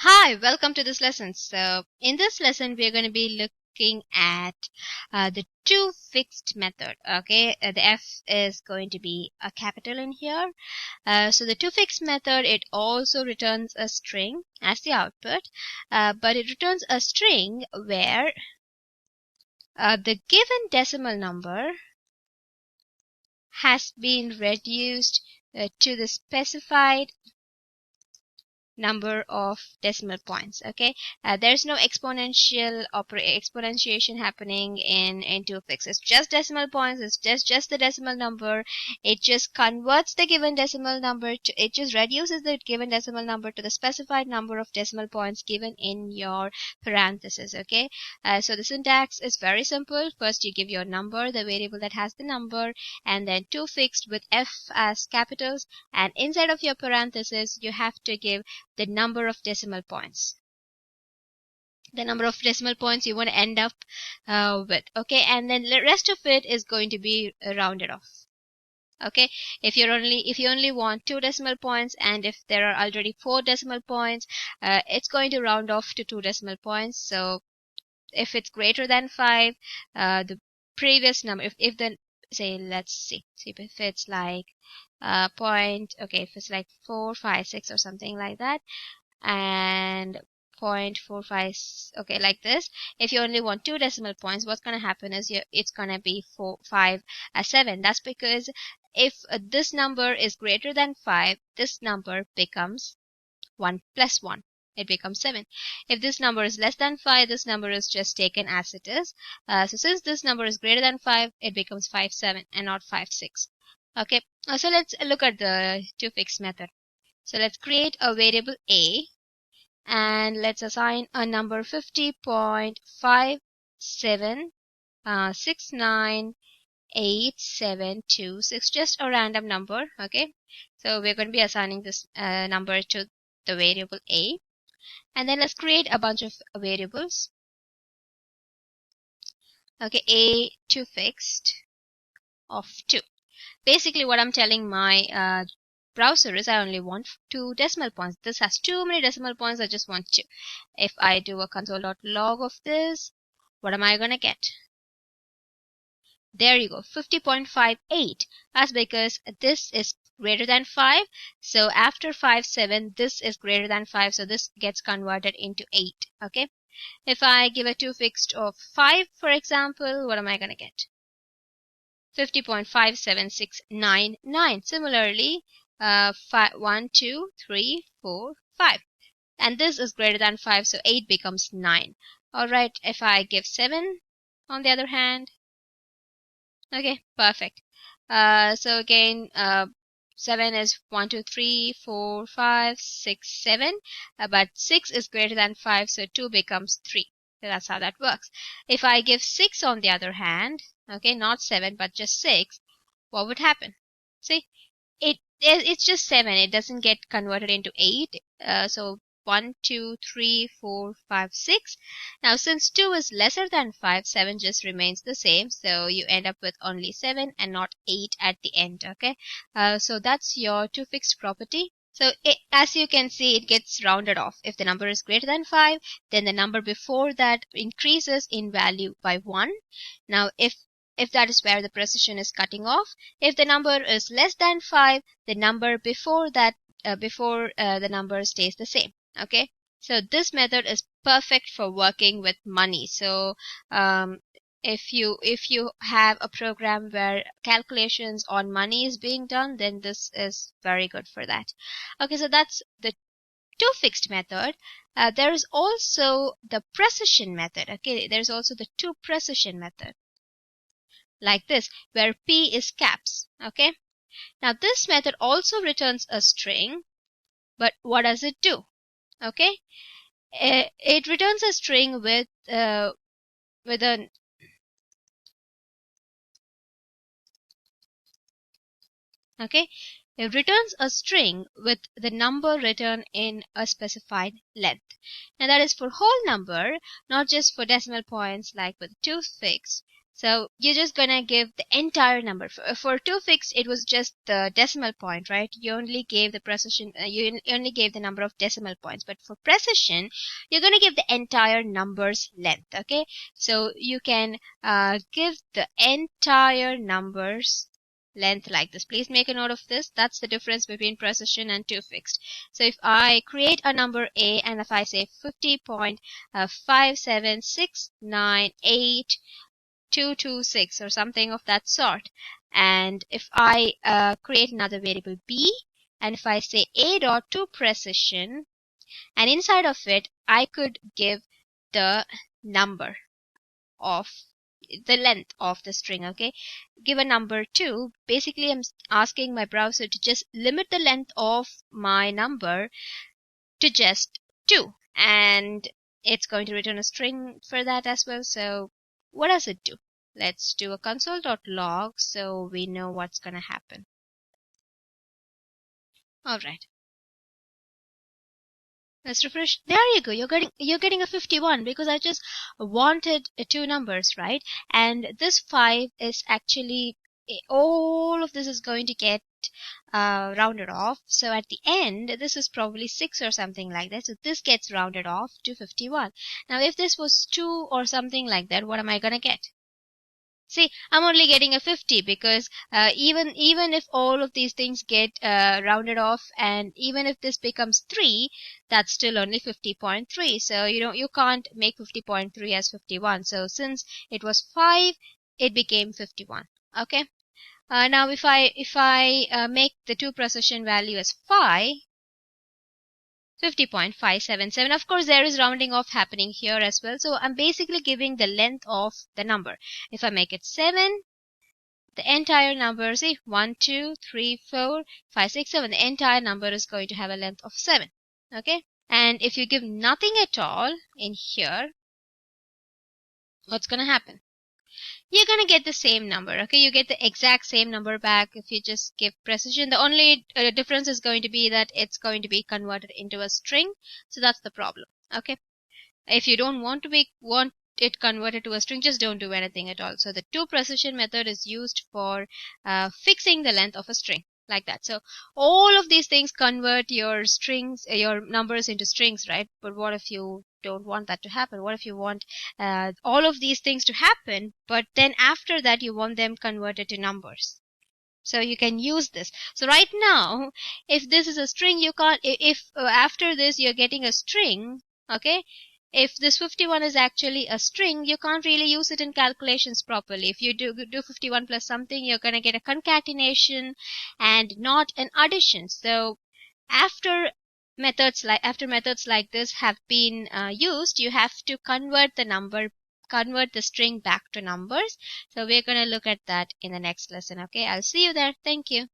Hi, welcome to this lesson. So in this lesson, we're going to be looking at the two fixed method. Okay, the F is going to be a capital in here. So the two fixed method, it also returns a string as the output, but it returns a string where the given decimal number has been reduced to the specified number of decimal points. Okay, there's no exponentiation happening in two fixed. It's just decimal points. It's just the decimal number. It just converts the given decimal number to, it just reduces the given decimal number to the specified number of decimal points given in your parentheses. Okay, so the syntax is very simple. First you give your number, the variable that has the number, and then two fixed with F as capitals, and inside of your parentheses you have to give the number of decimal points. The number of decimal points you want to end up with. Okay, and then the rest of it is going to be rounded off. Okay, if you only want 2 decimal points, and if there are already 4 decimal points, it's going to round off to 2 decimal points. So if it's greater than 5, the previous number, if the, say, let's see if it's like point, okay, if it's like 4, 5, 6 or something like that, and 0.45, okay, like this. If you only want 2 decimal points, what's going to happen is it's going to be 4, 5, 7. That's because if this number is greater than 5, this number becomes 1 plus 1. It becomes 7. If this number is less than 5, this number is just taken as it is. So since this number is greater than 5, it becomes 5, 7 and not 5, 6. Okay, so let's look at the two fixed method. So let's create a variable a, and let's assign a number 50.57698726, just a random number. Okay, so we're going to be assigning this number to the variable a, and then let's create a bunch of variables. Okay, a two fixed of 2. Basically what I'm telling my browser is I only want 2 decimal points. This has too many decimal points, I just want 2. If I do a console.log of this, what am I gonna get? There you go, 50.58. That's because this is greater than 5. So after 5, 7, this is greater than 5. So this gets converted into 8. Okay. If I give a two fixed of 5, for example, what am I gonna get? 50.57699. Similarly, 1, 2, 3, 4, 5. And this is greater than 5, so 8 becomes 9. Alright, if I give 7 on the other hand, okay, perfect. So again, 7 is 1, 2, 3, 4, 5, 6, 7. But 6 is greater than 5, so 2 becomes 3. So that's how that works. If I give 6 on the other hand, okay, not 7 but just 6, what would happen? See, it's just 7. It doesn't get converted into 8. So 1, 2, 3, 4, 5, 6. Now since 2 is lesser than 5, 7 just remains the same. So you end up with only 7 and not 8 at the end. Okay. So that's your two fixed property. So as you can see, it gets rounded off. If the number is greater than 5, then the number before that increases in value by 1. Now if that is where the precision is cutting off. If the number is less than 5, the number before that, the number stays the same. Okay, so this method is perfect for working with money. So if you have a program where calculations on money is being done, then this is very good for that. Okay, so that's the two fixed method. There is also the precision method. Okay, there's also the two precision method, like this, where P is caps. Okay, now this method also returns a string, but what does it do? Okay, it returns a string with an okay, it returns a string with the number written in a specified length. Now that is for whole number, not just for decimal points like with two fixed. So you're just gonna give the entire number. For two fixed, it was just the decimal point, right? You only gave the precision, you only gave the number of decimal points. But for precision, you're gonna give the entire number's length, okay? So you can give the entire number's length like this. Please make a note of this. That's the difference between precision and two fixed. So if I create a number A and if I say 50.57698 or something of that sort, and if I create another variable B and if I say A dot to precision, and inside of it I could give the number of the length of the string, okay? Give a number 2. Basically, I'm asking my browser to just limit the length of my number to just 2, and it's going to return a string for that as well. So what does it do? Let's do a console.log so we know what's going to happen. All right. Let's refresh. There you go. You're getting a 51 because I just wanted two numbers, right? And this 5 is actually, all of this is going to get rounded off. So at the end, this is probably 6 or something like that. So this gets rounded off to 51. Now, if this was 2 or something like that, what am I going to get? See, I'm only getting a 50 because even if all of these things get rounded off, and even if this becomes 3, that's still only 50.3. So you can't make 50.3 as 51. So since it was 5, it became 51. Okay. Now if I make the two precision value as 50.577. Of course, there is rounding off happening here as well. So I'm basically giving the length of the number. If I make it 7, the entire number, see, 1, 2, 3, 4, 5, 6, 7, the entire number is going to have a length of 7. Okay? And if you give nothing at all in here, what's going to happen? You're going to get the same number, okay? You get the exact same number back if you just give precision. The only difference is going to be that it's going to be converted into a string. So that's the problem, okay? If you don't want it converted to a string, just don't do anything at all. So the two precision method is used for fixing the length of a string, like that. So all of these things convert your strings, your numbers into strings, right? But what if you don't want that to happen? What if you want all of these things to happen, but then after that you want them converted to numbers? So you can use this. So right now, if this is a string, you can't, if after this you're getting a string, okay? If this 51 is actually a string, you can't really use it in calculations properly. If you do 51 plus something, you're going to get a concatenation and not an addition. So after methods like this have been used, you have to convert the string back to numbers. So we're going to look at that in the next lesson. Okay, I'll see you there. Thank you.